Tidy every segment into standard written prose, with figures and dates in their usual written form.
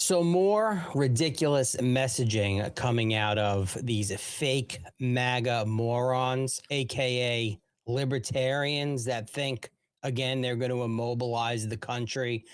So more ridiculous messaging coming out of these fake MAGA morons, aka libertarians that think, again, they're going to immobilize the country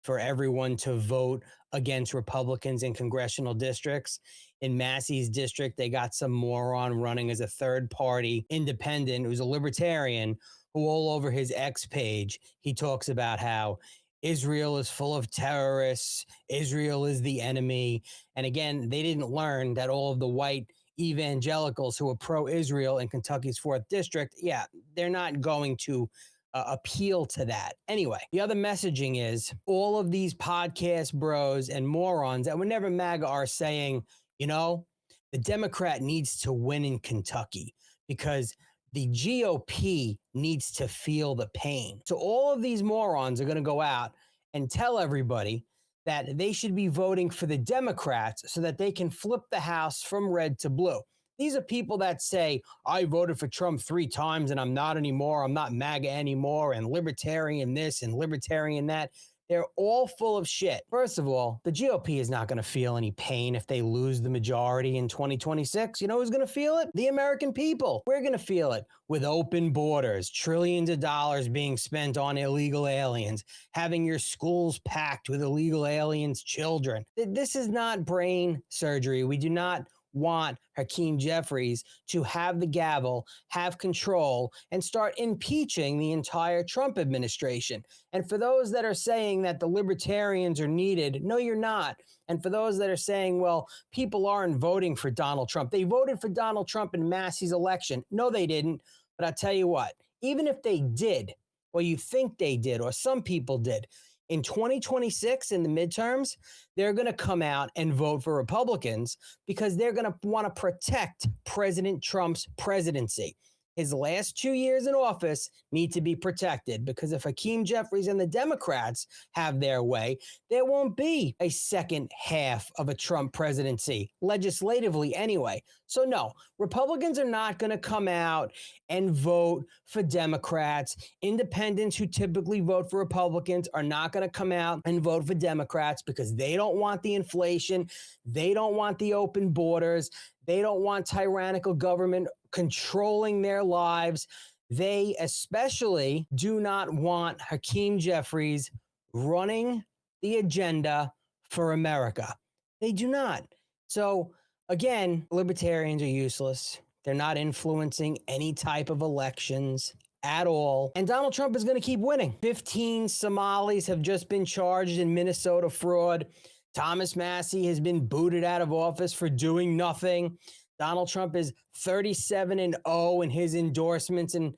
for everyone to vote against Republicans in congressional districts. In Massey's district, they got some moron running as a third party independent who's a libertarian who all over his X page, he talks about how Israel is full of terrorists. Israel is the enemy. And again, they didn't learn that all of the white evangelicals who are pro-Israel in Kentucky's 4th district, yeah, they're not going to appeal to that. Anyway, the other messaging is all of these podcast bros and morons that were never MAGA are saying, you know, the Democrat needs to win in Kentucky because the GOP needs to feel the pain. So all of these morons are going to go out and tell everybody that they should be voting for the Democrats so that they can flip the House from red to blue. These are people that say, I voted for Trump 3 times and I'm not anymore. I'm not MAGA anymore, and libertarian this and libertarian that. They're all full of shit. First of all, the GOP is not going to feel any pain if they lose the majority in 2026. You know who's going to feel it? The American people. We're going to feel it with open borders, trillions of dollars being spent on illegal aliens, having your schools packed with illegal aliens' children. This is not brain surgery. We do not want Hakeem Jeffries to have the gavel, have control, and start impeaching the entire Trump administration. And for those that are saying that the libertarians are needed, no, you're not. And for those that are saying, well, people aren't voting for Donald Trump. They voted for Donald Trump in Massey's election. No, they didn't. But I'll tell you what, even if they did, or you think they did, or some people did, in 2026, in the midterms, they're going to come out and vote for Republicans because they're going to want to protect President Trump's presidency. His last 2 years in office need to be protected because if Hakeem Jeffries and the Democrats have their way, there won't be a second half of a Trump presidency, legislatively anyway. So no, Republicans are not going to come out and vote for Democrats. Independents who typically vote for Republicans are not going to come out and vote for Democrats because they don't want the inflation. They don't want the open borders. They don't want tyrannical government controlling their lives. They especially do not want Hakeem Jeffries running the agenda for America. They do not. So again, libertarians are useless. They're not influencing any type of elections at all. And Donald Trump is going to keep winning. 15 Somalis have just been charged in Minnesota fraud. Thomas Massey has been booted out of office for doing nothing. Donald Trump is 37-0 in his endorsements and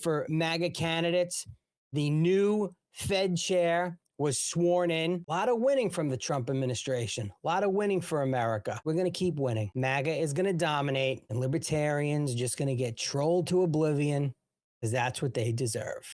for MAGA candidates. The new Fed chair was sworn in. A lot of winning from the Trump administration. A lot of winning for America. We're going to keep winning. MAGA is going to dominate, and libertarians are just going to get trolled to oblivion because that's what they deserve.